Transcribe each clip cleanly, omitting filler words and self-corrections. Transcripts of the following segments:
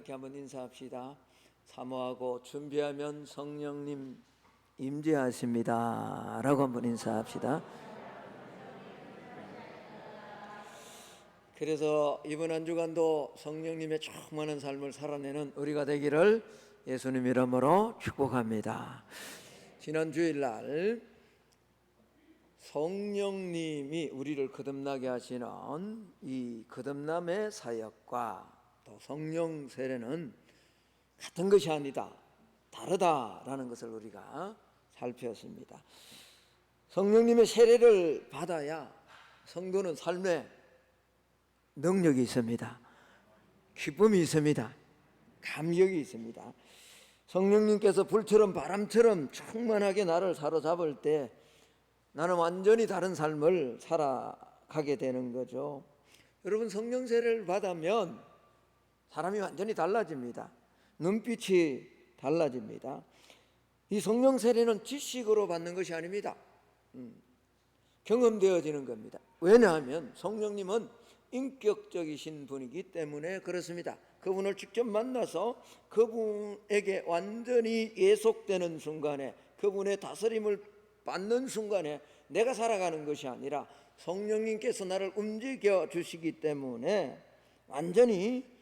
이렇게 한번 인사합시다. 사모하고 준비하면 성령님 임재하십니다 라고 한번 인사합시다. 그래서 이번 한 주간도 성령님의 충만한 삶을 살아내는 우리가 되기를 예수님 이름으로 축복합니다. 지난 주일날 성령님이 우리를 거듭나게 하시는 이 거듭남의 사역과 또 성령 세례는 같은 것이 아니다, 다르다라는 것을 우리가 살폈습니다. 성령님의 세례를 받아야 성도는 삶에 능력이 있습니다. 기쁨이 있습니다. 감격이 있습니다. 성령님께서 불처럼 바람처럼 충만하게 나를 사로잡을 때 나는 완전히 다른 삶을 살아가게 되는 거죠. 여러분, 성령 세례를 받으면 사람이 완전히 달라집니다. 눈빛이 달라집니다. 이 성령 세례는 지식으로 받는 것이 아닙니다. 경험되어지는 겁니다. 왜냐하면 성령님은 인격적이신 분이기 때문에 그렇습니다. 그분을 직접 만나서 그분에게 완전히 예속되는 순간에, 그분의 다스림을 받는 순간에 내가 살아가는 것이 아니라 성령님께서 나를 움직여 주시기 때문에 완전히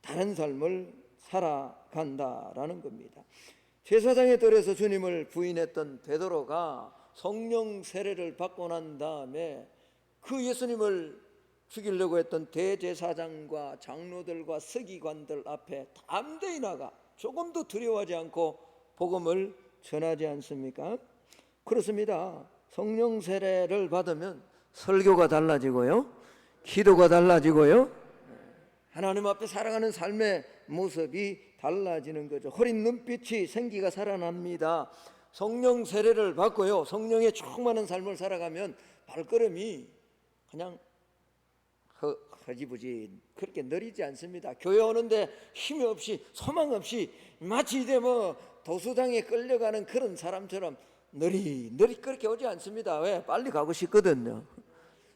다른 삶을 살아간다라는 겁니다. 제사장의 뜰에서 주님을 부인했던 베드로가 성령 세례를 받고 난 다음에 그 예수님을 죽이려고 했던 대제사장과 장로들과 서기관들 앞에 담대히 나가 조금도 두려워하지 않고 복음을 전하지 않습니까? 그렇습니다. 성령 세례를 받으면 설교가 달라지고요, 기도가 달라지고요, 하나님 앞에 살아가는 삶의 모습이 달라지는 거죠. 흐린 눈빛이 생기가 살아납니다. 성령 세례를 받고요, 성령의 충만한 삶을 살아가면 발걸음이 그냥 허지부지 그렇게 느리지 않습니다. 교회 오는데 힘이 없이 소망 없이 마치 이제 도수장에 끌려가는 그런 사람처럼 느리 그렇게 오지 않습니다. 왜? 빨리 가고 싶거든요.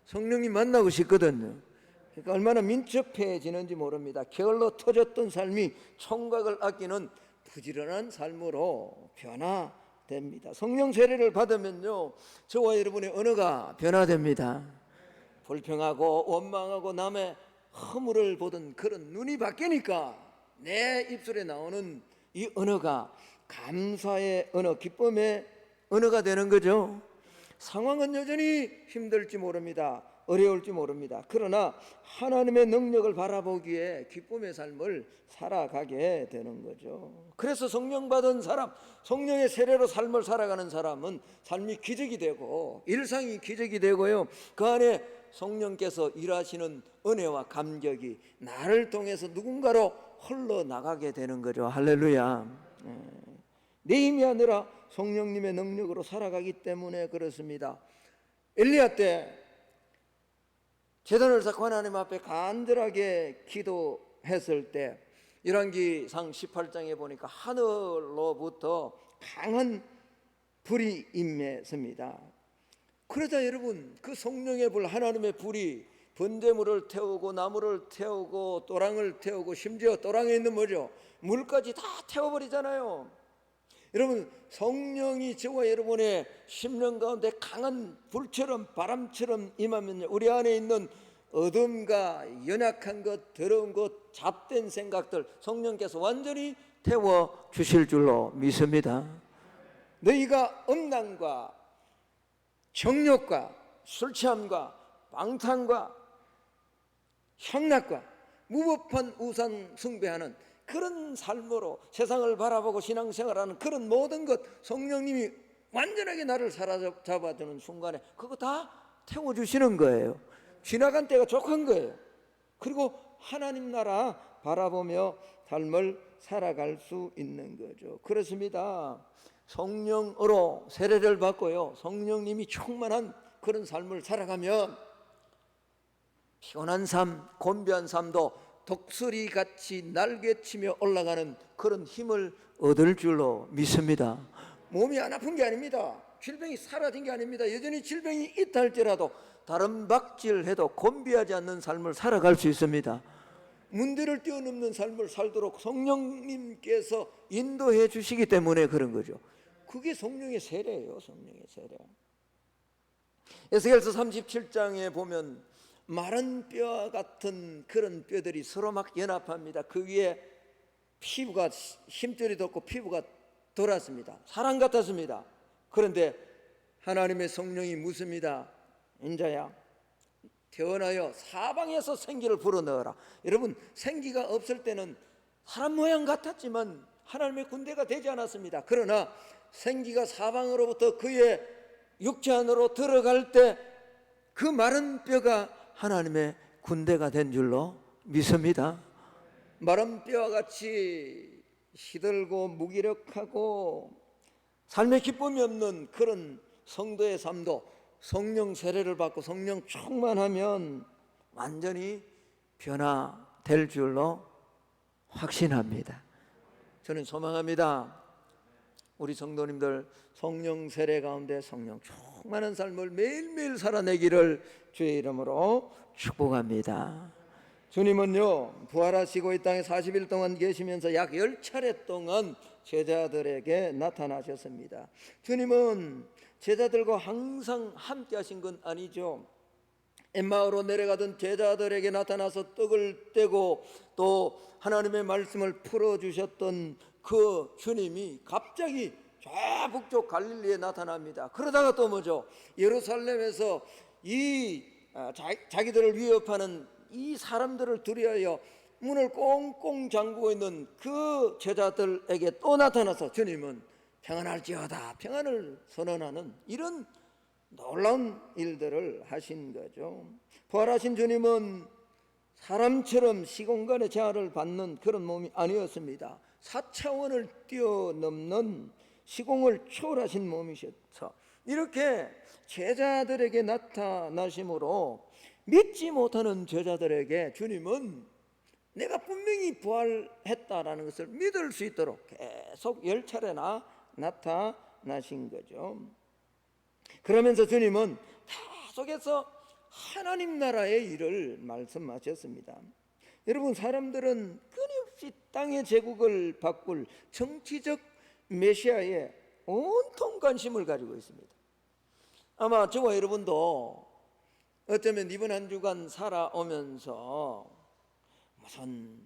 성령님 만나고 싶거든요. 그러니까 얼마나 민첩해지는지 모릅니다. 게을러 터졌던 삶이 총각을 아끼는 부지런한 삶으로 변화됩니다. 성령 세례를 받으면요, 저와 여러분의 언어가 변화됩니다. 불평하고 원망하고 남의 허물을 보던 그런 눈이 바뀌니까 내 입술에 나오는 이 언어가 감사의 언어, 기쁨의 언어가 되는 거죠. 상황은 여전히 힘들지 모릅니다. 어려울지 모릅니다. 그러나 하나님의 능력을 바라보기에 기쁨의 삶을 살아가게 되는 거죠. 그래서 성령 받은 사람, 성령의 세례로 삶을 살아가는 사람은 삶이 기적이 되고 일상이 기적이 되고요, 그 안에 성령께서 일하시는 은혜와 감격이 나를 통해서 누군가로 흘러나가게 되는 거죠. 할렐루야. 내 힘이 아니라 성령님의 능력으로 살아가기 때문에 그렇습니다. 엘리야 때 제단을 쌓고 하나님 앞에 간절하게 기도했을 때 열왕기상 18장에 보니까 하늘로부터 강한 불이 임했습니다. 그러자 여러분, 그 성령의 불, 하나님의 불이 번제물을 태우고 나무를 태우고 또랑을 태우고 심지어 또랑에 있는 뭐죠? 물까지 다 태워버리잖아요. 여러분, 성령이 저와 여러분의 심령 가운데 강한 불처럼 바람처럼 임하면요, 우리 안에 있는 어둠과 연약한 것, 더러운 것, 잡된 생각들 성령께서 완전히 태워주실 줄로 믿습니다. 너희가 음란과 정욕과 술 취함과 방탕과 향락과 무법한 우상 숭배하는 그런 삶으로 세상을 바라보고 신앙생활하는 그런 모든 것 성령님이 완전하게 나를 사로잡아주는 순간에 그거 다 태워주시는 거예요. 지나간 때가 족한 거예요. 그리고 하나님 나라 바라보며 삶을 살아갈 수 있는 거죠. 그렇습니다. 성령으로 세례를 받고요, 성령님이 충만한 그런 삶을 살아가면 피곤한 삶, 곤비한 삶도 독수리같이 날개치며 올라가는 그런 힘을 얻을 줄로 믿습니다. 몸이 안 아픈 게 아닙니다. 질병이 사라진 게 아닙니다. 여전히 질병이 있다 할지라도 다른 박질해도 곤비하지 않는 삶을 살아갈 수 있습니다. 문제를 뛰어넘는 삶을 살도록 성령님께서 인도해 주시기 때문에 그런 거죠. 그게 성령의 세례예요. 성령의 세례. 에스겔서 37장에 보면 마른 뼈 같은 그런 뼈들이 서로 막 연합합니다. 그 위에 피부가 힘줄이 돋고 피부가 돌았습니다. 사람 같았습니다. 그런데 하나님의 성령이 묻습니다. 인자야, 태어나여 사방에서 생기를 불어넣어라. 여러분, 생기가 없을 때는 사람 모양 같았지만 하나님의 군대가 되지 않았습니다. 그러나 생기가 사방으로부터 그의 육체 안으로 들어갈 때 그 마른 뼈가 하나님의 군대가 된 줄로 믿습니다. 마른 뼈와 같이 시들고 무기력하고 삶의 기쁨이 없는 그런 성도의 삶도 성령 세례를 받고 성령 충만하면 완전히 변화될 줄로 확신합니다. 저는 소망합니다. 우리 성도님들 성령 세례 가운데 성령 충만한 삶을 매일매일 살아내기를 주의 이름으로 축복합니다. 주님은요, 부활하시고 이 땅에 40일 동안 계시면서 약 10차례 동안 제자들에게 나타나셨습니다. 주님은 제자들과 항상 함께 하신 건 아니죠. 엠마오로 내려가던 제자들에게 나타나서 떡을 떼고 또 하나님의 말씀을 풀어주셨던 그 주님이 갑자기 북쪽 갈릴리에 나타납니다. 그러다가 또 뭐죠? 예루살렘에서 자기들을 위협하는 이 사람들을 두려워하여 문을 꽁꽁 잠그고 있는 그 제자들에게 또 나타나서 주님은 평안할지어다 평안을 선언하는 이런 놀라운 일들을 하신 거죠. 부활하신 주님은 사람처럼 시공간의 제한을 받는 그런 몸이 아니었습니다. 4차원을 뛰어넘는 시공을 초월하신 몸이셨죠. 이렇게 제자들에게 나타나심으로 믿지 못하는 제자들에게 주님은 내가 분명히 부활했다라는 것을 믿을 수 있도록 계속 10차례나 나타나신 거죠. 그러면서 주님은 계속해서 하나님 나라의 일을 말씀하셨습니다. 여러분, 사람들은 끊임없이 땅의 제국을 바꿀 정치적 메시아에 온통 관심을 가지고 있습니다. 아마 저와 여러분도 어쩌면 이번 한 주간 살아오면서 무슨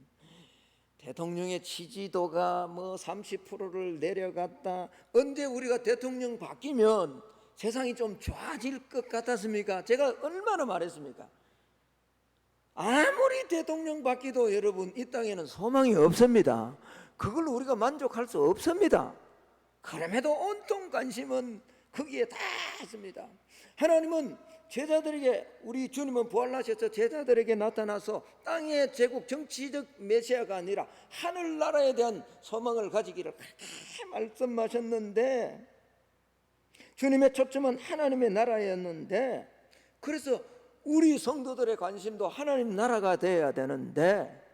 대통령의 지지도가 뭐 30%를 내려갔다, 언제 우리가 대통령 바뀌면 세상이 좀 좋아질 것 같았습니까? 제가 얼마나 말했습니까? 아무리 대통령 바뀌도 여러분 이 땅에는 소망이 없습니다. 그걸로 우리가 만족할 수 없습니다. 그럼에도 온통 관심은 거기에 다 있습니다. 하나님은 제자들에게, 우리 주님은 부활하셔서 제자들에게 나타나서 땅의 제국 정치적 메시아가 아니라 하늘나라에 대한 소망을 가지기를 그렇게 말씀하셨는데, 주님의 초점은 하나님의 나라였는데, 그래서 우리 성도들의 관심도 하나님 나라가 되어야 되는데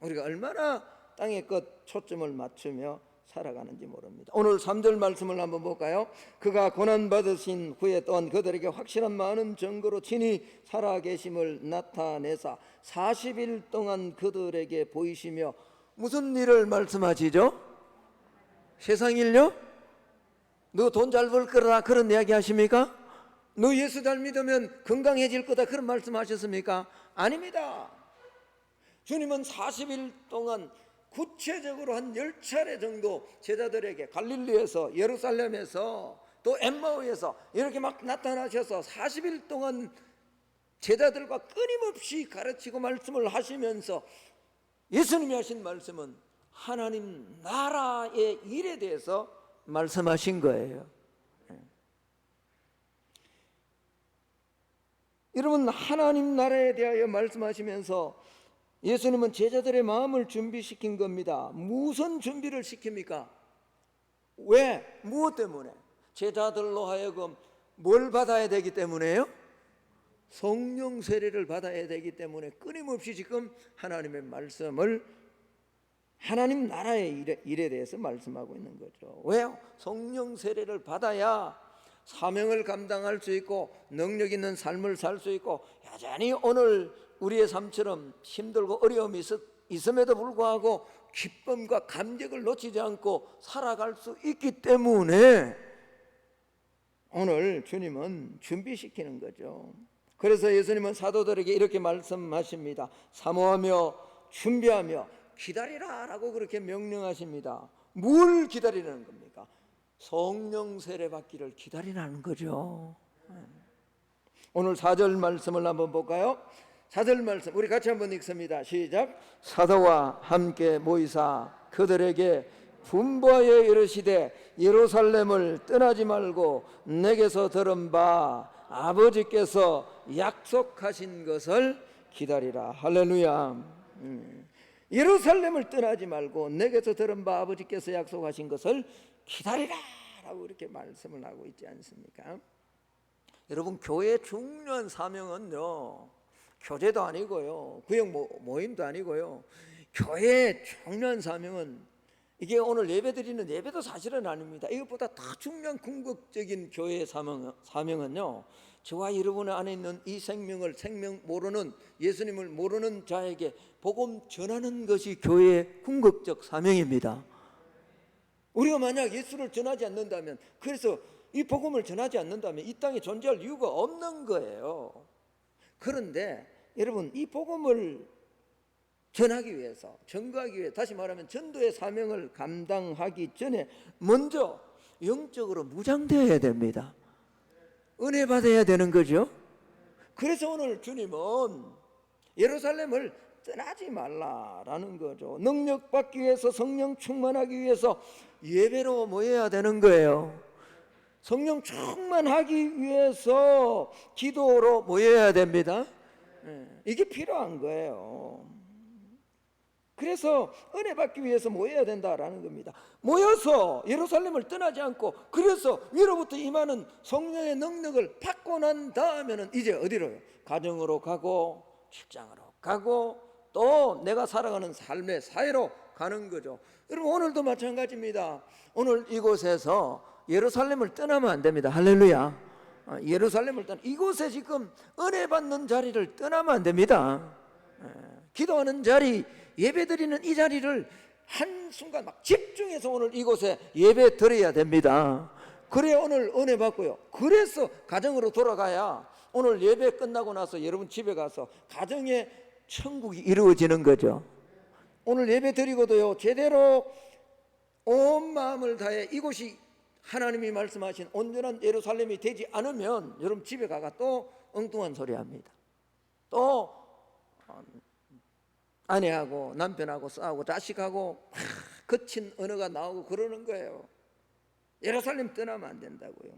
우리가 얼마나 땅의 것 초점을 맞추며 살아가는지 모릅니다. 오늘 3절 말씀을 한번 볼까요? 그가 고난받으신 후에 또한 그들에게 확실한 많은 증거로 친히 살아계심을 나타내사 40일 동안 그들에게 보이시며, 무슨 일을 말씀하시죠? 세상 일요? 너 돈 잘 벌 거라 그런 이야기 하십니까? 너 예수 잘 믿으면 건강해질 거다 그런 말씀하셨습니까? 아닙니다. 주님은 40일 동안 구체적으로 한 10차례 정도 제자들에게 갈릴리에서, 예루살렘에서, 또 엠마오에서 이렇게 막 나타나셔서 40일 동안 제자들과 끊임없이 가르치고 말씀을 하시면서 예수님이 하신 말씀은 하나님 나라의 일에 대해서 말씀하신 거예요. 여러분, 하나님 나라에 대하여 말씀하시면서 예수님은 제자들의 마음을 준비시킨 겁니다. 무슨 준비를 시킵니까? 왜? 무엇 때문에? 제자들로 하여금 뭘 받아야 되기 때문에요? 성령 세례를 받아야 되기 때문에 끊임없이 지금 하나님의 말씀을, 하나님 나라의 일에 대해서 말씀하고 있는 거죠. 왜요? 성령 세례를 받아야 사명을 감당할 수 있고 능력 있는 삶을 살 수 있고 여전히 오늘 우리의 삶처럼 힘들고 어려움이 있음에도 불구하고 기쁨과 감격을 놓치지 않고 살아갈 수 있기 때문에 오늘 주님은 준비시키는 거죠. 그래서 예수님은 사도들에게 이렇게 말씀하십니다. 사모하며 준비하며 기다리라 라고 그렇게 명령하십니다. 뭘 기다리라는 겁니까? 성령 세례 받기를 기다리라는 거죠. 오늘 4절 말씀을 한번 볼까요? 4절 말씀 우리 같이 한번 읽습니다. 시작. 사도와 함께 모이사 그들에게 분부하여 이르시되 예루살렘을 떠나지 말고 내게서 들은 바 아버지께서 약속하신 것을 기다리라. 할렐루야. 예루살렘을 떠나지 말고 내게서 들은 바 아버지께서 약속하신 것을 기다리라 라고 이렇게 말씀을 하고 있지 않습니까? 여러분, 교회의 중요한 사명은요, 교제도 아니고요, 구역 모임도 아니고요, 교회의 중요한 사명은 이게 오늘 예배드리는 예배도 사실은 아닙니다. 이것보다 더 중요한 궁극적인 교회의 사명은요, 저와 여러분 안에 있는 이 생명 모르는, 예수님을 모르는 자에게 복음 전하는 것이 교회의 궁극적 사명입니다. 우리가 만약 예수를 전하지 않는다면, 그래서 이 복음을 전하지 않는다면 이 땅에 존재할 이유가 없는 거예요. 그런데 여러분, 이 복음을 전하기 위해서, 전거하기 위해, 다시 말하면 전도의 사명을 감당하기 전에 먼저 영적으로 무장되어야 됩니다. 은혜 받아야 되는 거죠. 그래서 오늘 주님은 예루살렘을 떠나지 말라라는 거죠. 능력 받기 위해서, 성령 충만하기 위해서 예배로 모여야 되는 거예요. 성령 충만하기 위해서 기도로 모여야 됩니다. 이게 필요한 거예요. 그래서 은혜 받기 위해서 모여야 된다라는 겁니다. 모여서 예루살렘을 떠나지 않고, 그래서 위로부터 임하는 성령의 능력을 받고 난 다음에는 이제 어디로요? 가정으로 가고 직장으로 가고 또 내가 살아가는 삶의 사회로 가는 거죠. 여러분, 오늘도 마찬가지입니다. 오늘 이곳에서 예루살렘을 떠나면 안 됩니다. 할렐루야. 예루살렘을 이곳에 지금 은혜 받는 자리를 떠나면 안 됩니다. 기도하는 자리, 예배드리는 이 자리를 한순간 막 집중해서 오늘 이곳에 예배 드려야 됩니다. 그래야 오늘 은혜 받고요. 그래서 가정으로 돌아가야 오늘 예배 끝나고 나서 여러분 집에 가서 가정의 천국이 이루어지는 거죠. 오늘 예배 드리고도요, 제대로 온 마음을 다해 이곳이 하나님이 말씀하신 온전한 예루살렘이 되지 않으면 여러분 집에 가가 또 엉뚱한 소리 합니다. 또 아내하고 남편하고 싸우고 자식하고 거친 언어가 나오고 그러는 거예요. 예루살렘 떠나면 안 된다고요.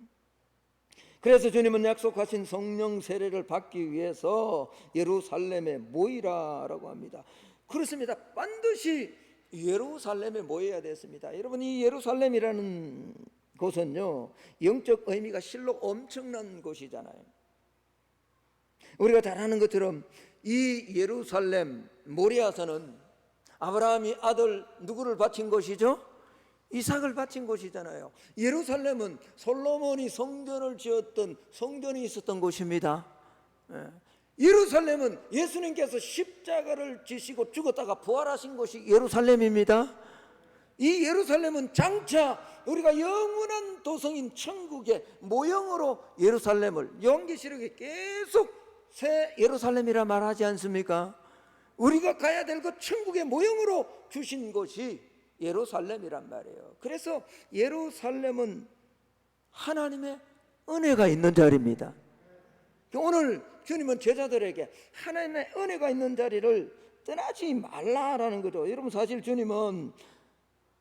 그래서 주님은 약속하신 성령 세례를 받기 위해서 예루살렘에 모이라라고 합니다. 그렇습니다. 반드시 예루살렘에 모여야 됐습니다. 여러분, 이 예루살렘이라는 곳은요, 영적 의미가 실로 엄청난 곳이잖아요. 우리가 잘 아는 것처럼 이 예루살렘 모리아서는 아브라함이 아들 누구를 바친 곳이죠? 이삭을 바친 곳이잖아요. 예루살렘은 솔로몬이 성전을 지었던 성전이 있었던 곳입니다. 예루살렘은 예수님께서 십자가를 지시고 죽었다가 부활하신 곳이 예루살렘입니다. 이 예루살렘은 장차 우리가 영원한 도성인 천국의 모형으로 예루살렘을 요한계시록에 계속 새 예루살렘이라 말하지 않습니까? 우리가 가야 될 그 천국의 모형으로 주신 곳이 예루살렘이란 말이에요. 그래서 예루살렘은 하나님의 은혜가 있는 자리입니다. 오늘 주님은 제자들에게 하나님의 은혜가 있는 자리를 떠나지 말라라는 거죠. 여러분, 사실 주님은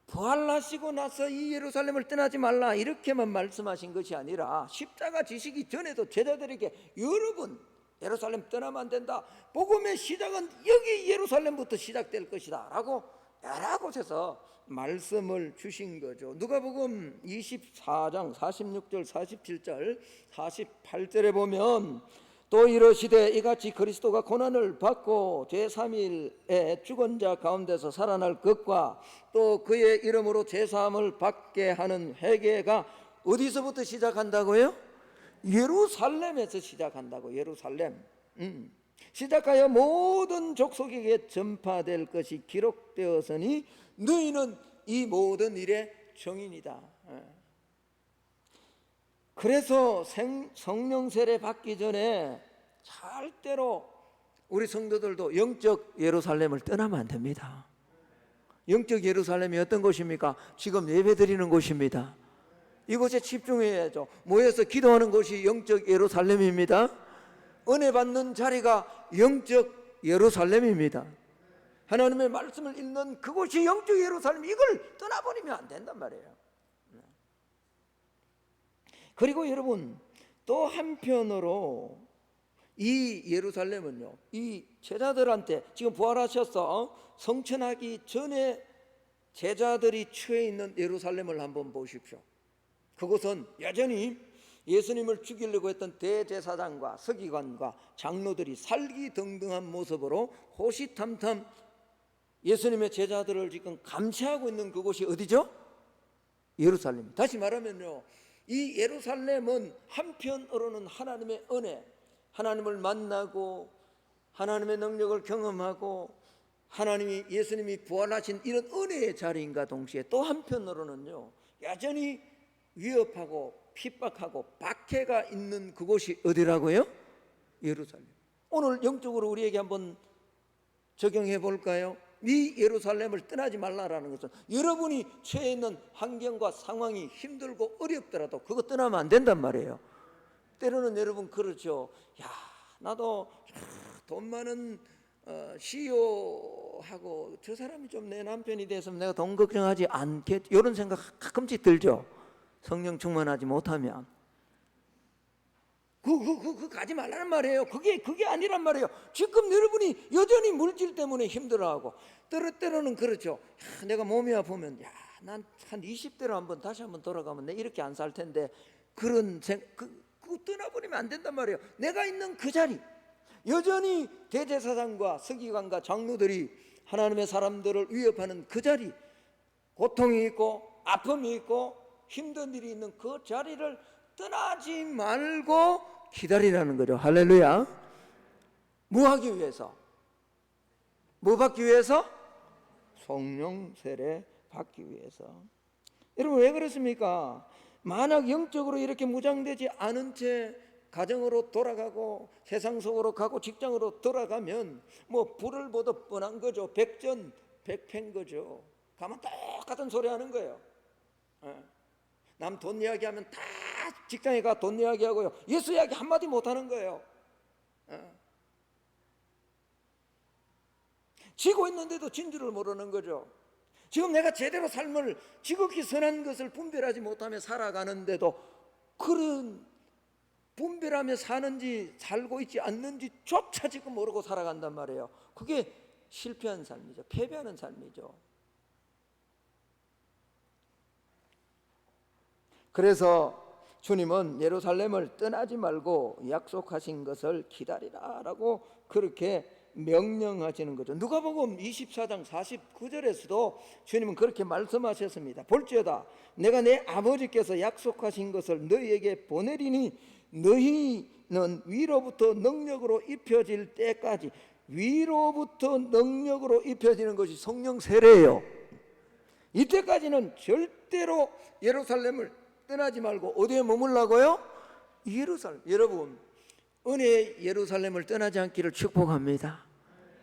부활하시고 나서 이 예루살렘을 떠나지 말라 이렇게만 말씀하신 것이 아니라 십자가 지시기 전에도 제자들에게 여러분 예루살렘 떠나면 안 된다, 복음의 시작은 여기 예루살렘부터 시작될 것이다 라고 여러 곳에서 말씀을 주신 거죠. 누가복음 24장 46절 47절 48절에 보면 또 이르시되 이같이 그리스도가 고난을 받고 제3일에 죽은 자 가운데서 살아날 것과 또 그의 이름으로 제사함을 받게 하는 회개가 어디서부터 시작한다고요? 예루살렘에서 시작한다고. 예루살렘. 시작하여 모든 족속에게 전파될 것이 기록되었으니 너희는 이 모든 일의 증인이다. 그래서 성령 세례 받기 전에 절대로 우리 성도들도 영적 예루살렘을 떠나면 안 됩니다. 영적 예루살렘이 어떤 곳입니까? 지금 예배 드리는 곳입니다. 이곳에 집중해야죠. 모여서 기도하는 곳이 영적 예루살렘입니다. 은혜 받는 자리가 영적 예루살렘입니다. 하나님의 말씀을 읽는 그곳이 영적 예루살렘, 이걸 떠나버리면 안 된단 말이에요. 그리고 여러분, 또 한편으로 이 예루살렘은요, 이 제자들한테 지금 부활하셔서 성천하기 전에 제자들이 처해 있는 예루살렘을 한번 보십시오. 그곳은 여전히 예수님을 죽이려고 했던 대제사장과 서기관과 장로들이 살기등등한 모습으로 호시탐탐 예수님의 제자들을 지금 감시하고 있는 그곳이 어디죠? 예루살렘. 다시 말하면요, 이 예루살렘은 한편으로는 하나님의 은혜, 하나님을 만나고 하나님의 능력을 경험하고 하나님이, 예수님이 부활하신 이런 은혜의 자리인가 동시에 또 한편으로는요, 여전히 위협하고 핍박하고 박해가 있는 그곳이 어디라고요? 예루살렘. 오늘 영적으로 우리에게 한번 적용해 볼까요? 이 예루살렘을 떠나지 말라라는 것은 여러분이 처해 있는 환경과 상황이 힘들고 어렵더라도 그거 떠나면 안 된단 말이에요. 때로는 여러분 그렇죠. 야, 나도 돈 많은 CEO하고 저 사람이 좀 내 남편이 돼서 내가 돈 걱정하지 않겠, 이런 생각 가끔씩 들죠. 성령 충만하지 못하면 그 가지 말라는 말이에요. 그게 아니란 말이에요. 지금 여러분이 여전히 물질 때문에 힘들어하고 때로는 그렇죠. 야, 내가 몸이 아프면 야, 난 한 20대로 다시 한번 돌아가면 내 이렇게 안 살 텐데, 그런 그거 떠나버리면 안 된단 말이에요. 내가 있는 그 자리, 여전히 대제사장과 서기관과 장로들이 하나님의 사람들을 위협하는 그 자리, 고통이 있고 아픔이 있고 힘든 일이 있는 그 자리를 떠나지 말고 기다리라는 거죠. 할렐루야. 뭐 하기 위해서? 뭐 받기 위해서? 성령 세례 받기 위해서. 여러분, 왜 그렇습니까? 만약 영적으로 이렇게 무장되지 않은 채 가정으로 돌아가고 세상 속으로 가고 직장으로 돌아가면 뭐 불을 보듯 뻔한 거죠. 백전백패인 거죠. 가면 똑같은 소리 하는 거예요. 남 돈 이야기하면 다 직장에 가 돈 이야기하고요, 예수 이야기 한마디 못하는 거예요. 지고 있는데도 진주를 모르는 거죠. 지금 내가 제대로 삶을 지극히 선한 것을 분별하지 못하며 살아가는데도 그런 분별하며 사는지 살고 있지 않는지조차 지금 모르고 살아간단 말이에요. 그게 실패한 삶이죠. 패배하는 삶이죠. 그래서 주님은 예루살렘을 떠나지 말고 약속하신 것을 기다리라라고 그렇게 명령하시는 거죠. 누가복음 24장 49절에서도 주님은 그렇게 말씀하셨습니다. 볼지어다 내가 내 아버지께서 약속하신 것을 너희에게 보내리니 너희는 위로부터 능력으로 입혀질 때까지, 위로부터 능력으로 입혀지는 것이 성령 세례예요. 이때까지는 절대로 예루살렘을 떠나지 말고 어디에 머물라고요? 예루살렘. 여러분, 은혜의 예루살렘을 떠나지 않기를 축복합니다.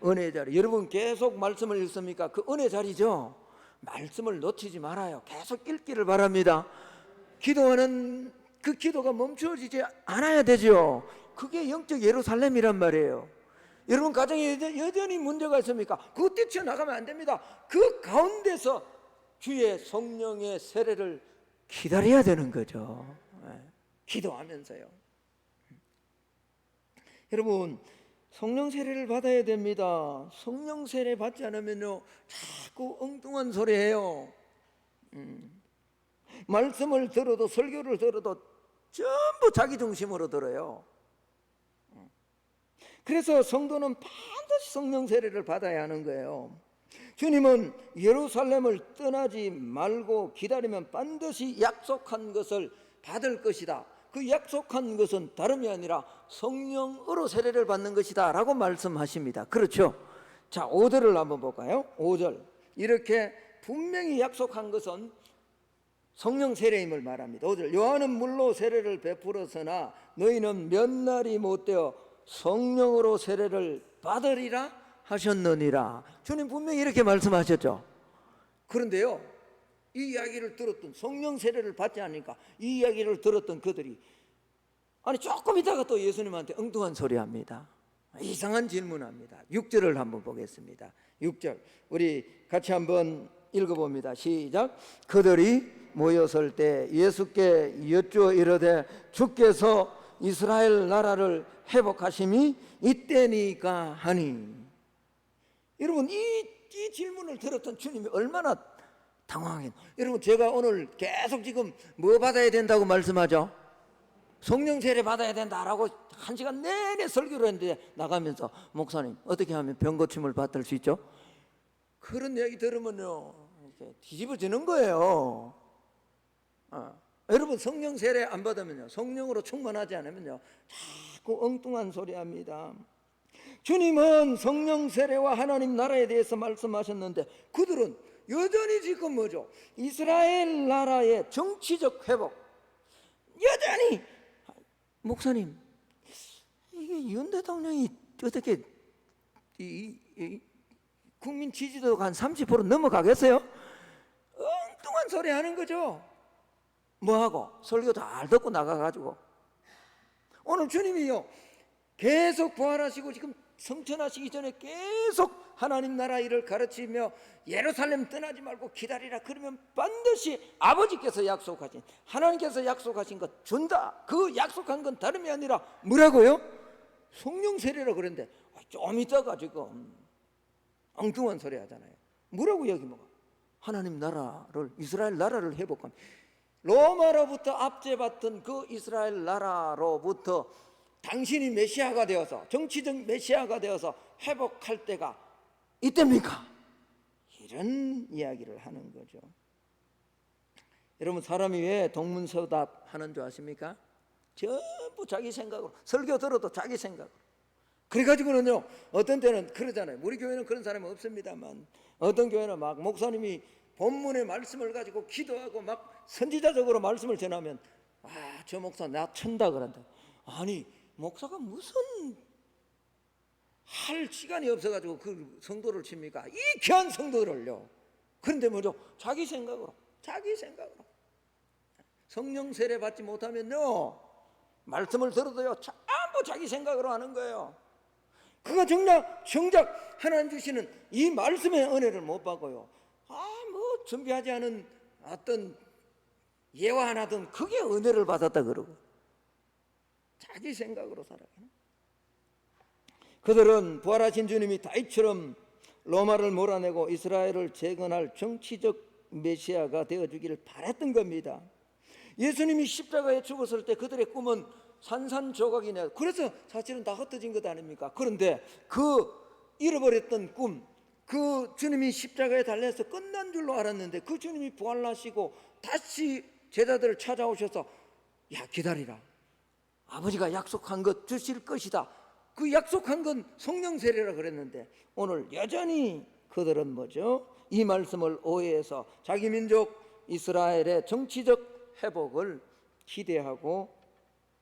은혜의 자리. 여러분 계속 말씀을 읽습니까? 그 은혜 자리죠. 말씀을 놓치지 말아요. 계속 읽기를 바랍니다. 기도하는 그 기도가 멈춰지지 않아야 되죠. 그게 영적 예루살렘이란 말이에요. 여러분 가정에 여전히 문제가 있습니까? 그거 뛰쳐나가면 안 됩니다. 그 가운데서 주의 성령의 세례를 기다려야 되는 거죠. 기도하면서요. 여러분, 성령 세례를 받아야 됩니다. 성령 세례 받지 않으면요, 자꾸 엉뚱한 소리 해요. 말씀을 들어도 설교를 들어도 전부 자기 중심으로 들어요. 그래서 성도는 반드시 성령 세례를 받아야 하는 거예요. 주님은 예루살렘을 떠나지 말고 기다리면 반드시 약속한 것을 받을 것이다. 그 약속한 것은 다름이 아니라 성령으로 세례를 받는 것이다 라고 말씀하십니다. 그렇죠? 자, 5절을 한번 볼까요? 5절, 이렇게 분명히 약속한 것은 성령 세례임을 말합니다. 5절, 요한은 물로 세례를 베풀었으나 너희는 몇 날이 못되어 성령으로 세례를 받으리라 하셨느니라. 주님 분명히 이렇게 말씀하셨죠. 그런데요, 이 이야기를 들었던, 성령 세례를 받지 않으니까 이 이야기를 들었던 그들이 아니 조금 있다가 또 예수님한테 엉뚱한 소리 합니다. 이상한 질문합니다. 6절을 한번 보겠습니다. 6절 우리 같이 한번 읽어봅니다. 시작. 그들이 모였을 때 예수께 여쭈어 이르되 주께서 이스라엘 나라를 회복하심이 이때니까 하니. 여러분, 이 질문을 들었던 주님이 얼마나 당황했나. 여러분, 제가 오늘 계속 지금 뭐 받아야 된다고 말씀하죠? 성령 세례 받아야 된다라고 1시간 내내 설교를 했는데 나가면서 목사님 어떻게 하면 병 고침을 받을 수 있죠? 그런 얘기 들으면요 뒤집어지는 거예요. 여러분, 성령 세례 안 받으면요, 성령으로 충만하지 않으면요 자꾸 엉뚱한 소리 합니다. 주님은 성령 세례와 하나님 나라에 대해서 말씀하셨는데 그들은 여전히 지금 뭐죠? 이스라엘 나라의 정치적 회복, 여전히 목사님 이게 윤 대통령이 어떻게 국민 지지도가 한 30% 넘어가겠어요? 엉뚱한 소리 하는 거죠. 뭐하고? 설교 잘 듣고 나가가지고. 오늘 주님이요 계속 부활하시고 지금 성천하시기 전에 계속 하나님 나라 일을 가르치며 예루살렘 떠나지 말고 기다리라 그러면 반드시 아버지께서 약속하신, 하나님께서 약속하신 것 준다. 그 약속한 건 다름이 아니라 뭐라고요? 성령 세례라 그랬는데 좀 있다가 지금 엉뚱한 소리 하잖아요. 뭐라고 여기 뭐가? 하나님 나라를, 이스라엘 나라를 회복한, 로마로부터 압제받던 그 이스라엘 나라로부터 당신이 메시아가 되어서, 정치적 메시아가 되어서 회복할 때가 이때입니까? 이런 이야기를 하는 거죠. 여러분, 사람이 왜 동문서답 하는 줄 아십니까? 전부 자기 생각으로, 설교 들어도 자기 생각으로. 그래가지고는요 어떤 때는 그러잖아요. 우리 교회는 그런 사람이 없습니다만 어떤 교회는 막 목사님이 본문의 말씀을 가지고 기도하고 막 선지자적으로 말씀을 전하면 저 목사 나 천다 그런다. 아니, 목사가 무슨 할 시간이 없어가지고 그 성도를 칩니까? 이 귀한 성도를요. 그런데 뭐죠? 자기 생각으로 성령 세례 받지 못하면요 말씀을 들어도요 전부 자기 생각으로 하는 거예요. 그가 정작 하나님 주시는 이 말씀의 은혜를 못 받고요, 뭐 준비하지 않은 어떤 예화 하나든 그게 은혜를 받았다 그러고 자기 생각으로 살아가는. 그들은 부활하신 주님이 다윗처럼 로마를 몰아내고 이스라엘을 재건할 정치적 메시아가 되어주기를 바랬던 겁니다. 예수님이 십자가에 죽었을 때 그들의 꿈은 산산조각이네. 그래서 사실은 다 흩어진 것 아닙니까? 그런데 그 잃어버렸던 꿈, 그 주님이 십자가에 달려서 끝난 줄로 알았는데 그 주님이 부활하시고 다시 제자들을 찾아오셔서 야 기다리라, 아버지가 약속한 것 주실 것이다. 그 약속한 건 성령 세례라 그랬는데 오늘 여전히 그들은 뭐죠? 이 말씀을 오해해서 자기 민족 이스라엘의 정치적 회복을 기대하고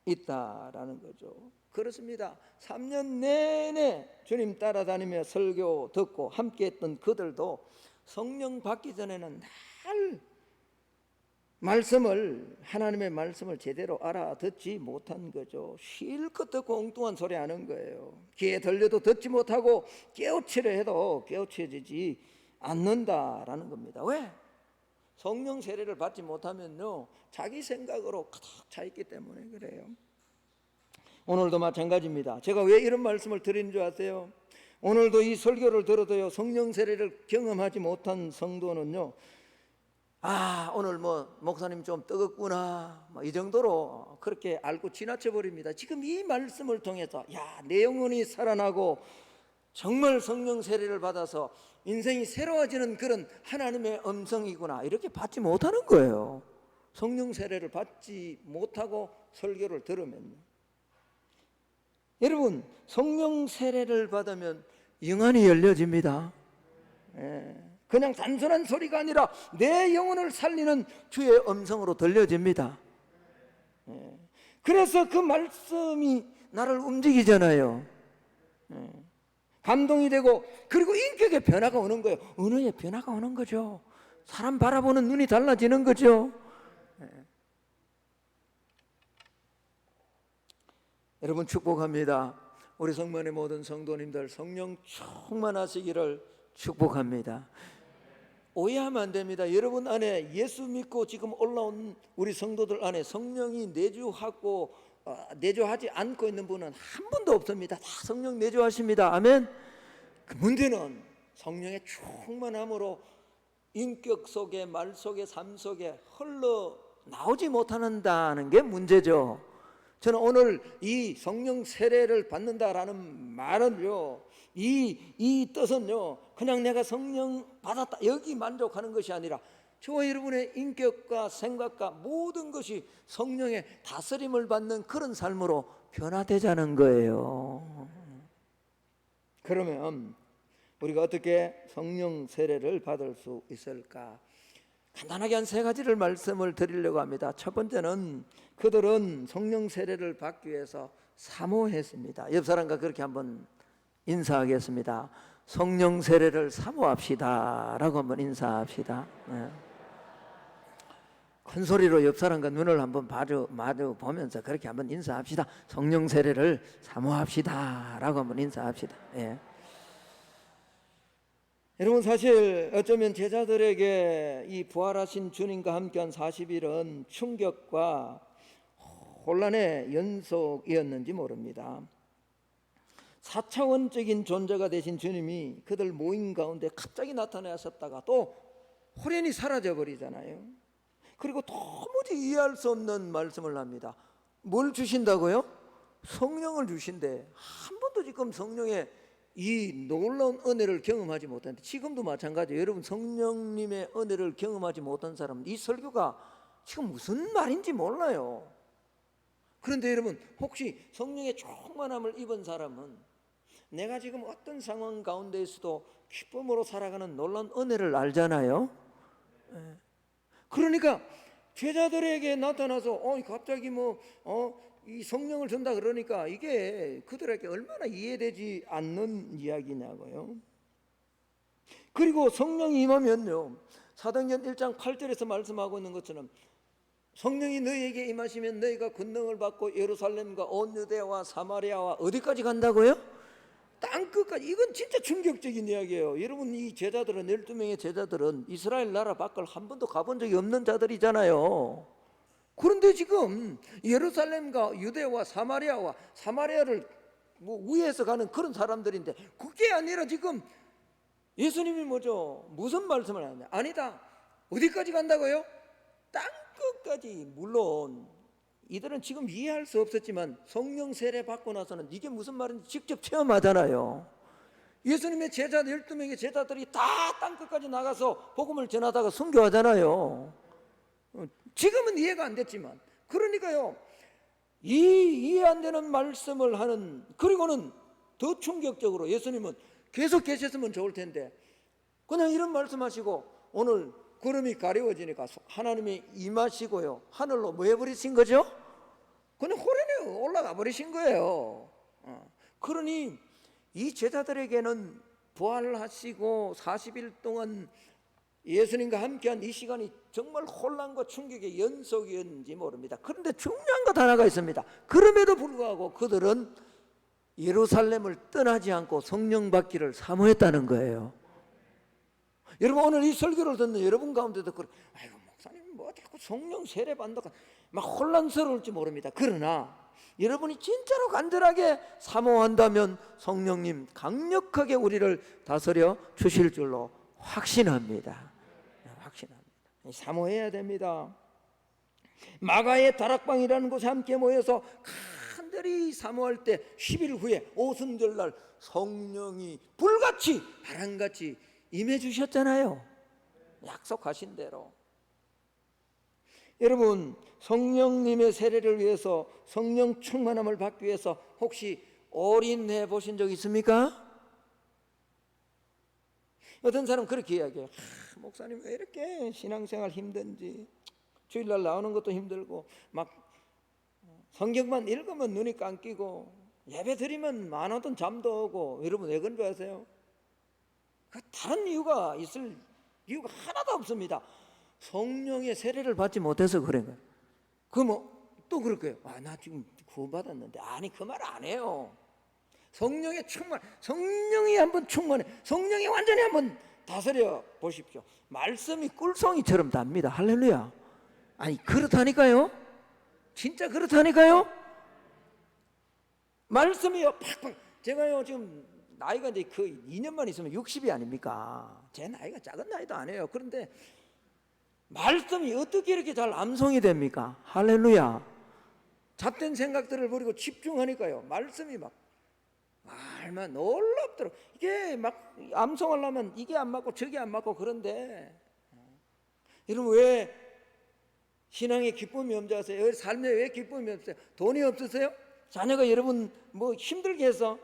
있다라는 거죠. 그렇습니다. 3년 내내 주님 따라다니며 설교 듣고 함께했던 그들도 성령 받기 전에는 날 하나님의 말씀을 제대로 알아듣지 못한 거죠. 실컷 듣고 엉뚱한 소리 하는 거예요. 귀에 들려도 듣지 못하고 깨우치려 해도 깨우쳐지지 않는다라는 겁니다. 왜? 성령 세례를 받지 못하면요 자기 생각으로 가득 차 있기 때문에 그래요. 오늘도 마찬가지입니다. 제가 왜 이런 말씀을 드리는 줄 아세요? 오늘도 이 설교를 들어도요 성령 세례를 경험하지 못한 성도는요 오늘 뭐 목사님 좀 뜨겁구나 이 정도로 그렇게 알고 지나쳐 버립니다. 지금 이 말씀을 통해서 내 영혼이 살아나고 정말 성령 세례를 받아서 인생이 새로워지는 그런 하나님의 음성이구나 이렇게 받지 못하는 거예요. 성령 세례를 받지 못하고 설교를 들으면요, 여러분 성령 세례를 받으면 영안이 열려집니다. 그냥 단순한 소리가 아니라 내 영혼을 살리는 주의 음성으로 들려집니다. 그래서 그 말씀이 나를 움직이잖아요. 감동이 되고, 그리고 인격의 변화가 오는 거예요. 언어의 변화가 오는 거죠. 사람 바라보는 눈이 달라지는 거죠. 여러분 축복합니다. 우리 성만의 모든 성도님들 성령 충만하시기를 축복합니다. 오해하면 안 됩니다. 여러분 안에 예수 믿고 지금 올라온 우리 성도들 안에 성령이 내주하지 않고 있는 분은 한 분도 없습니다. 다 성령 내주하십니다. 아멘. 그 문제는 성령의 충만함으로 인격 속에, 말 속에, 삶 속에 흘러 나오지 못한다는 게 문제죠. 저는 오늘 이 성령 세례를 받는다라는 말은요, 이 뜻은요, 그냥 내가 성령 받았다 여기 만족하는 것이 아니라 저와 여러분의 인격과 생각과 모든 것이 성령의 다스림을 받는 그런 삶으로 변화되자는 거예요. 그러면 우리가 어떻게 성령 세례를 받을 수 있을까? 간단하게 한 세 가지를 말씀을 드리려고 합니다. 첫 번째는 그들은 성령 세례를 받기 위해서 사모했습니다. 옆 사람과 그렇게 한번 인사하겠습니다. 성령 세례를 사모합시다 라고 한번 인사합시다. 큰 소리로 옆 사람과 눈을 한번 마주 보면서 그렇게 한번 인사합시다. 성령 세례를 사모합시다 라고 한번 인사합시다. 여러분 사실 어쩌면 제자들에게 이 부활하신 주님과 함께한 40일은 충격과 혼란의 연속이었는지 모릅니다. 4차원적인 존재가 되신 주님이 그들 모임 가운데 갑자기 나타나셨다가 또 호련히 사라져 버리잖아요. 그리고 도무지 이해할 수 없는 말씀을 합니다. 뭘 주신다고요? 성령을 주신대. 한 번도 지금 성령의 이 놀라운 은혜를 경험하지 못했는데, 지금도 마찬가지예요. 여러분 성령님의 은혜를 경험하지 못한 사람은 이 설교가 지금 무슨 말인지 몰라요. 그런데 여러분 혹시 성령의 충만함을 입은 사람은 내가 지금 어떤 상황 가운데에서도 기쁨으로 살아가는 놀라운 은혜를 알잖아요. 그러니까 제자들에게 나타나서 갑자기 이 성령을 준다 그러니까 이게 그들에게 얼마나 이해되지 않는 이야기냐고요. 그리고 성령이 임하면요, 사도행전 1장 8절에서 말씀하고 있는 것처럼 성령이 너희에게 임하시면 너희가 권능을 받고 예루살렘과 온 유대와 사마리아와 어디까지 간다고요? 땅끝까지. 이건 진짜 충격적인 이야기예요. 여러분 이 제자들은 12명의 제자들은 이스라엘 나라 밖을 한 번도 가본 적이 없는 자들이잖아요. 그런데 지금 예루살렘과 유대와 사마리아를 위에서 가는 그런 사람들인데, 그게 아니라 지금 예수님이 무슨 말씀을 하냐? 아니다. 어디까지 간다고요? 땅끝까지. 물론 이들은 지금 이해할 수 없었지만 성령 세례 받고 나서는 이게 무슨 말인지 직접 체험하잖아요. 예수님의 제자 12명의 제자들이 다 땅끝까지 나가서 복음을 전하다가 순교하잖아요. 지금은 이해가 안 됐지만, 그러니까요, 이해 안 되는 말씀을 하는, 그리고는 더 충격적으로 예수님은 계속 계셨으면 좋을 텐데 그냥 이런 말씀하시고 오늘 구름이 가려워지니까 하나님이 임하시고요, 하늘로 뭐 해버리신 거죠? 그냥 호련히 올라가 버리신 거예요. 그러니 이 제자들에게는 부활하시고 40일 동안 예수님과 함께한 이 시간이 정말 혼란과 충격의 연속이었는지 모릅니다. 그런데 중요한 것 하나가 있습니다. 그럼에도 불구하고 그들은 예루살렘을 떠나지 않고 성령 받기를 사모했다는 거예요. 여러분 오늘 이 설교를 듣는 여러분 가운데도 아이고 목사님 뭐 자꾸 성령 세례 받는다고 막 혼란스러울지 모릅니다. 그러나 여러분이 진짜로 간절하게 사모한다면 성령님 강력하게 우리를 다스려 주실 줄로 확신합니다. 사모해야 됩니다. 마가의 다락방이라는 곳에 함께 모여서 간절히 사모할 때 10일 후에 오순절날 성령이 불같이 바람같이 임해 주셨잖아요. 약속하신 대로. 여러분, 성령님의 세례를 위해서, 성령 충만함을 받기 위해서 혹시 올인해 보신 적 있습니까? 어떤 사람은 그렇게 이야기해요. 목사님 왜 이렇게 신앙생활 힘든지, 주일날 나오는 것도 힘들고, 막 성경만 읽으면 눈이 감기고, 예배 드리면 많아도 잠도 오고. 여러분 왜 그런 줄 아세요? 다른 이유가 있을 이유가 하나도 없습니다. 성령의 세례를 받지 못해서 그런 거예요. 그럼 또 그럴 거예요. 나 지금 구원받았는데. 아니, 그 말 안 해요. 성령의 충만, 성령이 한번 충만해, 성령이 완전히 한번 다스려 보십시오. 말씀이 꿀송이처럼 답니다. 할렐루야. 아니, 그렇다니까요. 진짜 그렇다니까요. 말씀이요, 팍팍. 제가요 지금 나이가 이제 그 2년만 있으면 60이 아닙니까? 제 나이가 작은 나이도 아니에요. 그런데 말씀이 어떻게 이렇게 잘 암송이 됩니까? 할렐루야. 잡된 생각들을 버리고 집중하니까요, 말씀이 막 얼마나 놀랍더라고. 이게 막 암송하려면 이게 안 맞고 저게 안 맞고. 그런데 여러분, 왜 신앙에 기쁨이 없지 아세요? 삶에 왜 기쁨이 없어요? 돈이 없으세요? 자녀가 여러분 뭐 힘들게 해서?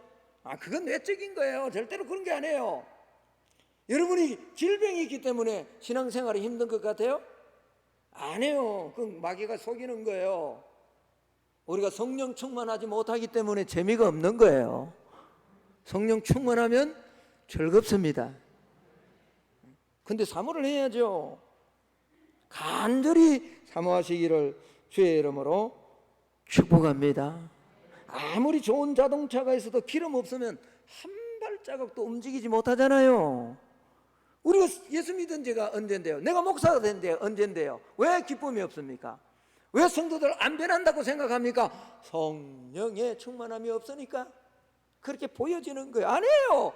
그건 외적인 거예요. 절대로 그런 게 아니에요. 여러분이 질병이 있기 때문에 신앙생활이 힘든 것 같아요? 아니에요. 그 마귀가 속이는 거예요. 우리가 성령 충만하지 못하기 때문에 재미가 없는 거예요. 성령 충만하면 즐겁습니다. 근데 사모를 해야죠. 간절히 사모하시기를 주의 이름으로 축복합니다. 아무리 좋은 자동차가 있어도 기름 없으면 한 발자국도 움직이지 못하잖아요. 우리가 예수 믿은 지가 언젠데요? 내가 목사가 된 지 언젠데요? 왜 기쁨이 없습니까? 왜 성도들 안 변한다고 생각합니까? 성령의 충만함이 없으니까 그렇게 보여지는 거예요. 아니에요.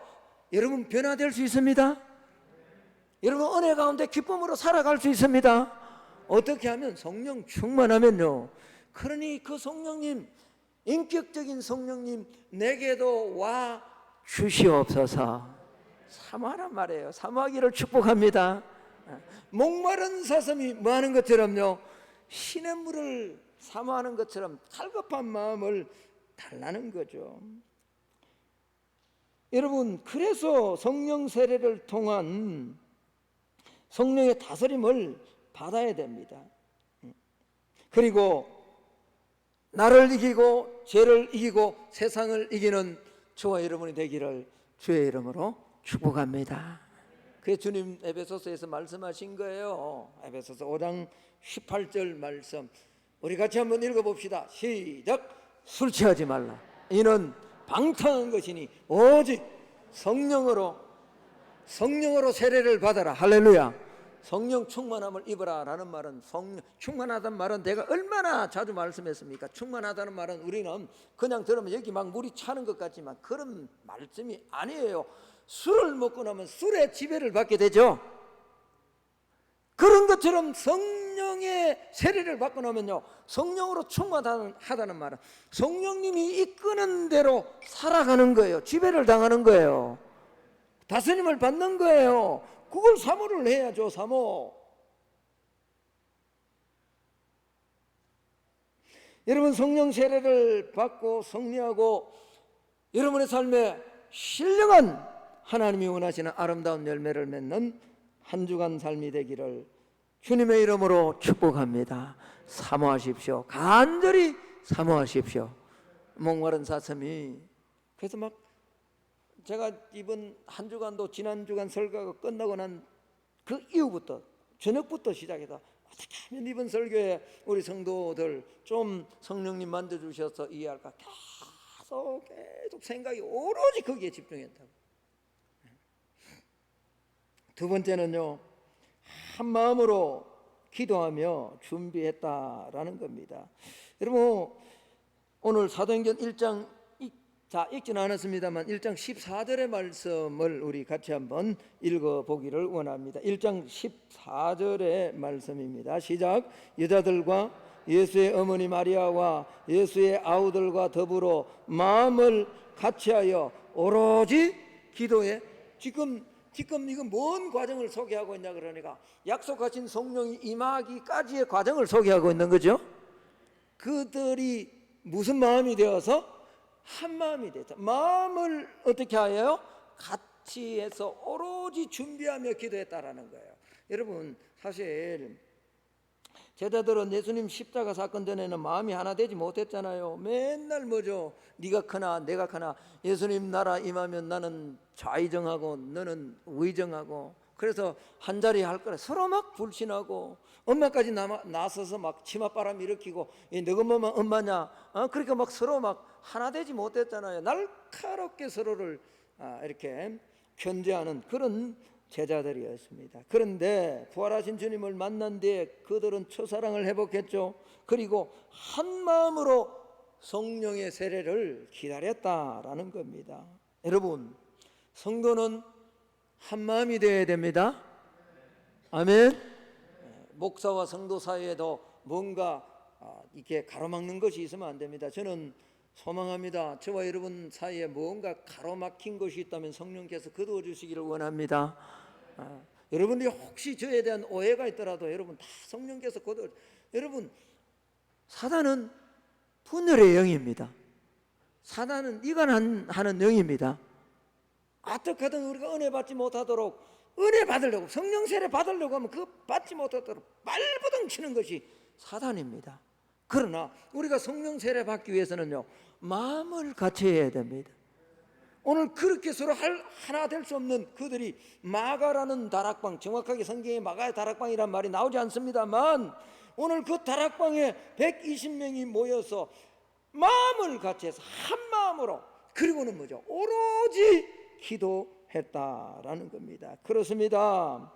여러분 변화될 수 있습니다. 여러분 은혜 가운데 기쁨으로 살아갈 수 있습니다. 어떻게 하면? 성령 충만하면요. 그러니 그 성령님, 인격적인 성령님 내게도 와 주시옵소서. 사모하란 말이에요. 사모하기를 축복합니다. 목마른 사슴이 뭐 하는 것처럼요, 시냇물을 사모하는 것처럼 갈급한 마음을 달라는 거죠. 여러분, 그래서 성령 세례를 통한 성령의 다스림을 받아야 됩니다. 그리고 나를 이기고 죄를 이기고 세상을 이기는 저와 여러분이 되기를 주의 이름으로 축복합니다. 그래서 주님 에베소서에서 말씀하신 거예요. 에베소서 5장 18절 말씀, 우리 같이 한번 읽어봅시다. 시작. 술 취하지 말라. 이는 방탕한 것이니 오직 성령으로 세례를 받아라. 할렐루야. 성령 충만함을 입어라 라는 말은, 성령 충만하다는 말은 내가 얼마나 자주 말씀했습니까? 충만하다는 말은 우리는 그냥 들으면 여기 막 물이 차는 것 같지만 그런 말씀이 아니에요. 술을 먹고 나면 술의 지배를 받게 되죠. 그런 것처럼 성령의 세례를 받고 나면요, 성령으로 충만하다는 말은 성령님이 이끄는 대로 살아가는 거예요. 지배를 당하는 거예요. 다스림을 받는 거예요. 그걸 사모를 해야죠. 사모. 여러분 성령 세례를 받고 성리하고 여러분의 삶에 신령한 하나님이 원하시는 아름다운 열매를 맺는 한 주간 삶이 되기를 주님의 이름으로 축복합니다. 사모하십시오. 간절히 사모하십시오. 목마른 사슴이, 그래서 막 제가 이번 한 주간도 지난 주간 설교가 끝나고 난 그 이후부터 저녁부터 시작해서 어떻게 하면 이번 설교에 우리 성도들 좀 성령님 만져주셔서 이해할까 계속 생각이 오로지 거기에 집중했다고. 두 번째는요, 한 마음으로 기도하며 준비했다라는 겁니다. 여러분 오늘 사도행전 1장 읽지는 않았습니다만 1장 14절의 말씀을 우리 같이 한번 읽어보기를 원합니다. 1장 14절의 말씀입니다. 시작. 여자들과 예수의 어머니 마리아와 예수의 아우들과 더불어 마음을 같이하여 오로지 기도해. 지금 지금 이거 뭔 과정을 소개하고 있냐 그러니까 약속하신 성령이 임하기까지의 과정을 소개하고 있는 거죠. 그들이 무슨 마음이 되어서 한 마음이 됐다. 마음을 어떻게 하여요? 같이 해서 오로지 준비하며 기도했다라는 거예요. 여러분 사실 제자들은 예수님 십자가 사건 전에는 마음이 하나 되지 못했잖아요. 맨날 뭐죠? 네가 크나 내가 크나, 예수님 나라 임하면 나는 좌의정하고 너는 우의정하고, 그래서 한 자리 할 거라 서로 막 불신하고 엄마까지 나서서 막 치맛바람 일으키고 너가 뭐만 엄마냐, 그러니까 막 서로 막 하나 되지 못했잖아요. 날카롭게 서로를 이렇게 견제하는 그런 제자들이었습니다. 그런데 부활하신 주님을 만난 뒤에 그들은 첫사랑을 회복했죠. 그리고 한 마음으로 성령의 세례를 기다렸다라는 겁니다. 여러분, 성도는 한 마음이 되어야 됩니다. 아멘. 목사와 성도 사이에도 뭔가 이렇게 가로막는 것이 있으면 안 됩니다. 저는 소망합니다. 저와 여러분 사이에 뭔가 가로막힌 것이 있다면 성령께서 거두어 주시기를 원합니다. 여러분들이 혹시 저에 대한 오해가 있더라도 여러분 다 성령께서 거두어. 여러분, 사단은 분열의 영입니다. 사단은 이간하는 영입니다. 어떻게든 우리가 은혜 받지 못하도록, 은혜 받으려고 성령 세례 받으려고 하면 그 받지 못하도록 발버둥 치는 것이 사단입니다. 그러나 우리가 성령 세례 받기 위해서는요, 마음을 같이 해야 됩니다. 오늘 그렇게 서로 하나 될 수 없는 그들이 마가라는 다락방, 정확하게 성경에 마가의 다락방이란 말이 나오지 않습니다만 오늘 그 다락방에 120명이 모여서 마음을 같이 해서 한 마음으로, 그리고는 뭐죠? 오로지 기도했다라는 겁니다. 그렇습니다.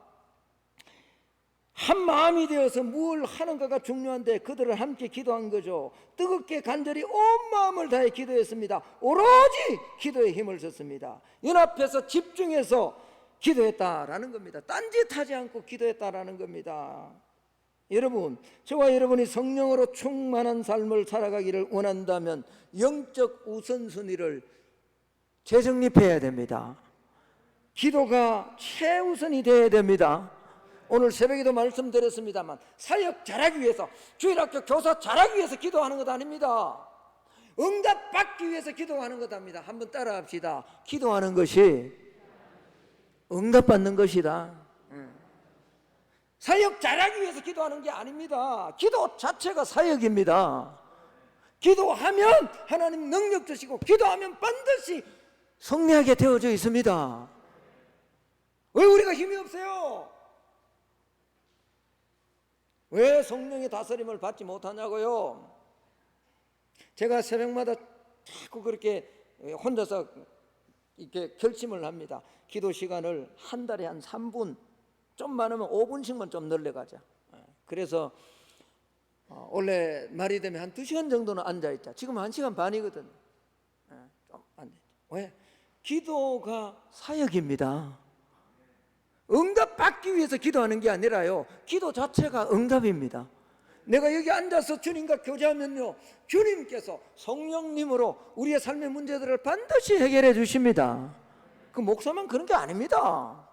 한 마음이 되어서 뭘 하는가가 중요한데 그들을 함께 기도한 거죠. 뜨겁게 간절히 온 마음을 다해 기도했습니다. 오로지 기도에 힘을 썼습니다. 연합해서 집중해서 기도했다라는 겁니다. 딴짓하지 않고 기도했다라는 겁니다. 여러분, 저와 여러분이 성령으로 충만한 삶을 살아가기를 원한다면 영적 우선순위를 재정립해야 됩니다. 기도가 최우선이 되어야 됩니다. 오늘 새벽에도 말씀드렸습니다만 사역 잘하기 위해서, 주일학교 교사 잘하기 위해서 기도하는 것 아닙니다. 응답 받기 위해서 기도하는 것 아닙니다. 한번 따라 합시다. 기도하는 것이 응답 받는 것이다. 사역 잘하기 위해서 기도하는 게 아닙니다. 기도 자체가 사역입니다. 기도하면 하나님 능력 주시고 기도하면 반드시 승리하게 되어져 있습니다. 왜 우리가 힘이 없어요? 왜 성령의 다스림을 받지 못하냐고요? 제가 새벽마다 자꾸 그렇게 혼자서 이렇게 결심을 합니다. 기도 시간을 한 달에 한 3분, 좀 많으면 5분씩만 좀 늘려가자. 그래서 원래 말이 되면 한 2시간 정도는 앉아있자. 지금 1시간 반이거든. 좀 앉아있자. 왜? 기도가 사역입니다. 응답 받기 위해서 기도하는 게 아니라요, 기도 자체가 응답입니다. 내가 여기 앉아서 주님과 교제하면요, 주님께서 성령님으로 우리의 삶의 문제들을 반드시 해결해 주십니다. 그 목사만 그런 게 아닙니다.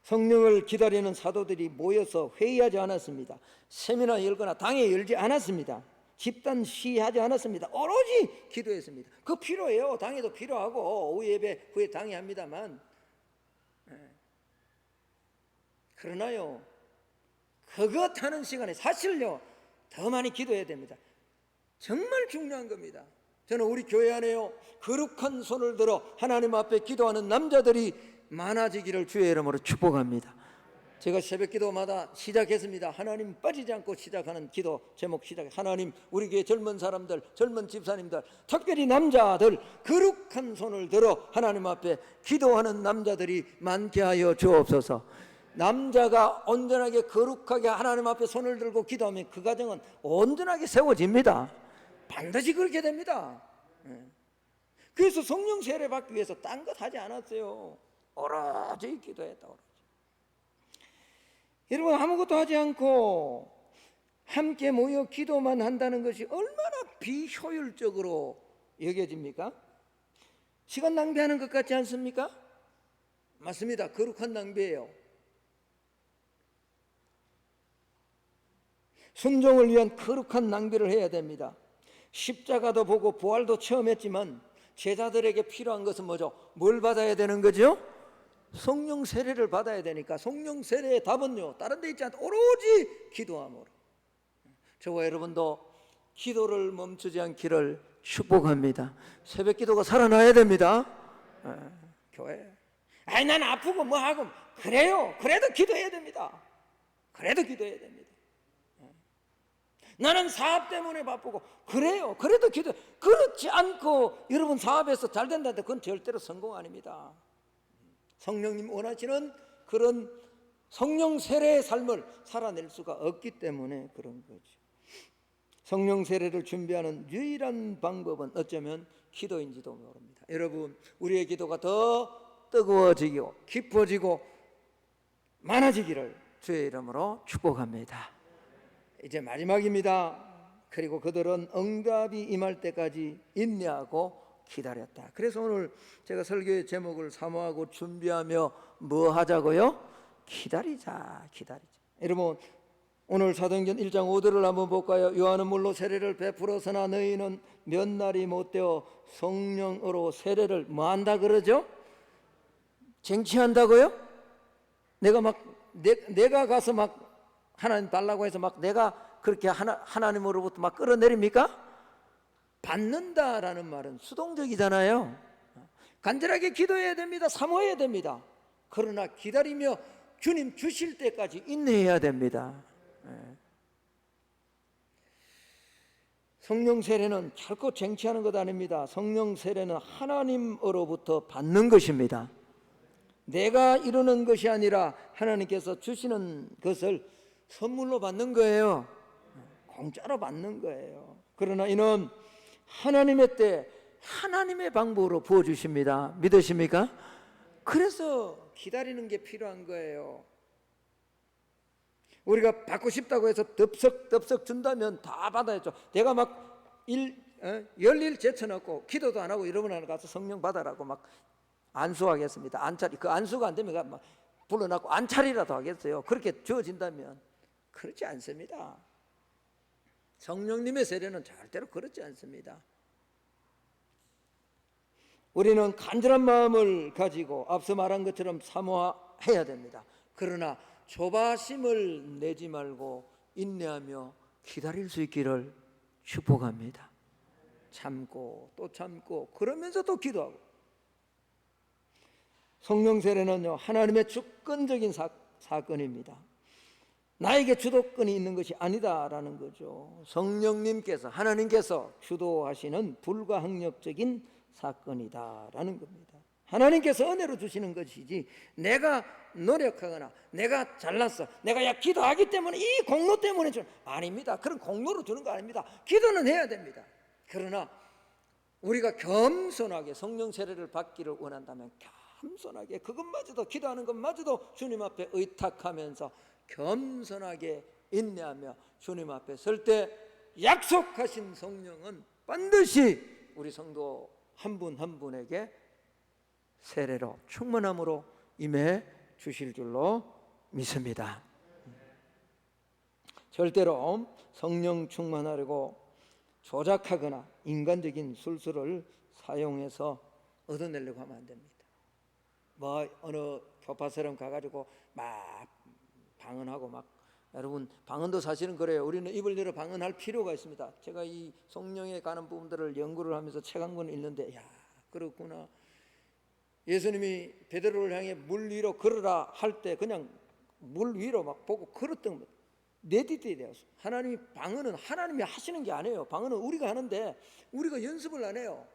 성령을 기다리는 사도들이 모여서 회의하지 않았습니다. 세미나 열거나 당회 열지 않았습니다. 집단 시위하지 않았습니다. 오로지 기도했습니다. 그거 필요해요. 당회도 필요하고 오후 예배 후에 당회합니다만, 그러나요, 그것 하는 시간에 사실요 더 많이 기도해야 됩니다. 정말 중요한 겁니다. 저는 우리 교회 안에요, 거룩한 손을 들어 하나님 앞에 기도하는 남자들이 많아지기를 주의 이름으로 축복합니다. 제가 새벽기도마다 시작했습니다. 하나님 빠지지 않고 시작하는 기도 제목 시작. 하나님, 우리 교회 젊은 사람들, 젊은 집사님들, 특별히 남자들 거룩한 손을 들어 하나님 앞에 기도하는 남자들이 많게 하여 주옵소서. 남자가 온전하게 거룩하게 하나님 앞에 손을 들고 기도하면 그 가정은 온전하게 세워집니다. 반드시 그렇게 됩니다. 그래서 성령 세례 받기 위해서 딴 것 하지 않았어요. 오로지 기도했다. 오로지. 여러분, 아무것도 하지 않고 함께 모여 기도만 한다는 것이 얼마나 비효율적으로 여겨집니까? 시간 낭비하는 것 같지 않습니까? 맞습니다. 거룩한 낭비예요. 순종을 위한 거룩한 낭비를 해야 됩니다. 십자가도 보고 부활도 체험했지만 제자들에게 필요한 것은 뭐죠? 뭘 받아야 되는 거죠? 성령 세례를 받아야 되니까 성령 세례의 답은요, 다른 데 있지 않고 오로지 기도함으로. 저와 여러분도 기도를 멈추지 않기를 축복합니다. 새벽 기도가 살아나야 됩니다. 교회. 아니 난 아프고 뭐 하고 그래요. 그래도 기도해야 됩니다. 그래도 기도해야 됩니다. 나는 사업 때문에 바쁘고 그래요. 그래도 기도. 그렇지 않고 여러분 사업에서 잘 된다는데 그건 절대로 성공 아닙니다. 성령님 원하시는 그런 성령 세례의 삶을 살아낼 수가 없기 때문에 그런 거죠. 성령 세례를 준비하는 유일한 방법은 어쩌면 기도인지도 모릅니다. 여러분, 우리의 기도가 더 뜨거워지고 깊어지고 많아지기를 주의 이름으로 축복합니다. 이제 마지막입니다. 그리고 그들은 응답이 임할 때까지 인내하고 기다렸다. 그래서 오늘 제가 설교의 제목을 사모하고 준비하며 뭐 하자고요? 기다리자. 여러분, 오늘 사도행전 1장 5절을 한번 볼까요? 요한은 물로 세례를 베풀었으나 너희는 몇 날이 못되어 성령으로 세례를 뭐 한다 그러죠? 쟁취한다고요? 내가 가서 막 하나님 달라고 해서 막 내가 그렇게 하나님으로부터 막 끌어내립니까? 받는다라는 말은 수동적이잖아요. 간절하게 기도해야 됩니다. 사모해야 됩니다. 그러나 기다리며 주님 주실 때까지 인내해야 됩니다. 성령 세례는 결코 쟁취하는 것 아닙니다. 성령 세례는 하나님으로부터 받는 것입니다. 내가 이루는 것이 아니라 하나님께서 주시는 것을 선물로 받는 거예요. 공짜로 받는 거예요. 그러나 이는 하나님의 때 하나님의 방법으로 부어주십니다. 믿으십니까? 그래서 기다리는 게 필요한 거예요. 우리가 받고 싶다고 해서 덥석 준다면 다 받아야죠. 내가 막 열일 제쳐놓고 기도도 안 하고 이러면 가서 성령 받아라고 막 안수하겠습니다. 안차리. 그 안수가 안 되면 막 불러놨고 안차리라도 하겠어요. 그렇게 주어진다면. 그렇지 않습니다. 성령님의 세례는 절대로 그렇지 않습니다. 우리는 간절한 마음을 가지고 앞서 말한 것처럼 사모해야 됩니다. 그러나 조바심을 내지 말고 인내하며 기다릴 수 있기를 축복합니다. 참고 또 참고 그러면서 또 기도하고. 성령 세례는요, 하나님의 주권적인 사건입니다. 나에게 주도권이 있는 것이 아니다라는 거죠. 성령님께서, 하나님께서 주도하시는 불가항력적인 사건이다라는 겁니다. 하나님께서 은혜로 주시는 것이지 내가 노력하거나 내가 잘났어, 내가 기도하기 때문에 이 공로 때문에 아닙니다. 그런 공로로 주는 거 아닙니다. 기도는 해야 됩니다. 그러나 우리가 겸손하게 성령 세례를 받기를 원한다면 겸손하게 그것마저도, 기도하는 것마저도 주님 앞에 의탁하면서 겸손하게 인내하며 주님 앞에 설 때 약속하신 성령은 반드시 우리 성도 한 분 한 분에게 세례로 충만함으로 임해 주실 줄로 믿습니다. 절대로 성령 충만하려고 조작하거나 인간적인 술수를 사용해서 얻어내려고 하면 안 됩니다. 뭐 어느 교파처럼 가가지고 막 방언하고 막, 여러분 방언도 사실은 그래요. 우리는 입을 열어 방언할 필요가 있습니다. 제가 이 성령에 관한 부분들을 연구를 하면서 책 한 권 읽는데, 야 그렇구나. 예수님이 베드로를 향해 물 위로 걸으라 할 때 그냥 물 위로 막 보고 걸었던 것, 내디뎌야 돼요. 하나님이, 방언은 하나님이 하시는 게 아니에요. 방언은 우리가 하는데 우리가 연습을 안 해요.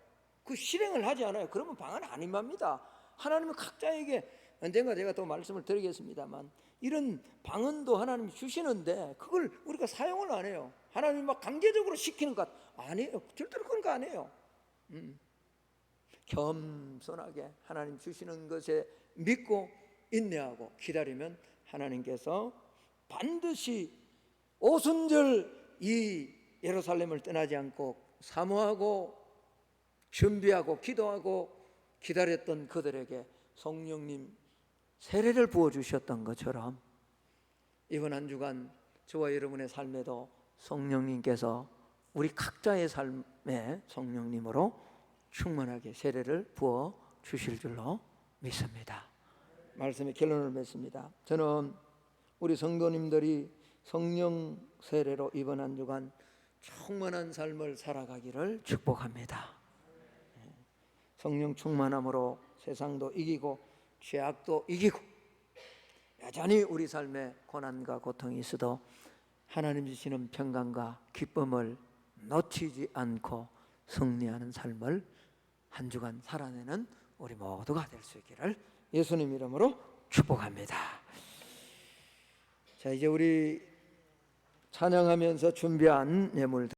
그 실행을 하지 않아요. 그러면 방언 안 임합니다. 하나님은 각자에게, 언젠가 제가 또 말씀을 드리겠습니다만, 이런 방언도 하나님이 주시는데 그걸 우리가 사용을 안 해요. 하나님이 막 강제적으로 시키는 것 아니에요. 절대로 그런 거 아니에요. 겸손하게 하나님 주시는 것에 믿고 인내하고 기다리면 하나님께서 반드시 오순절 이 예루살렘을 떠나지 않고 사모하고 준비하고 기도하고 기다렸던 그들에게 성령님 세례를 부어주셨던 것처럼 이번 한 주간 저와 여러분의 삶에도 성령님께서 우리 각자의 삶에 성령님으로 충만하게 세례를 부어 주실 줄로 믿습니다. 말씀의 결론을 맺습니다. 저는 우리 성도님들이 성령 세례로 이번 한 주간 충만한 삶을 살아가기를 축복합니다. 성령 충만함으로 세상도 이기고 죄악도 이기고 여전히 우리 삶에 고난과 고통이 있어도 하나님 주시는 평강과 기쁨을 놓치지 않고 승리하는 삶을 한 주간 살아내는 우리 모두가 될 수 있기를 예수님 이름으로 축복합니다. 자, 이제 우리 찬양하면서 준비한 예물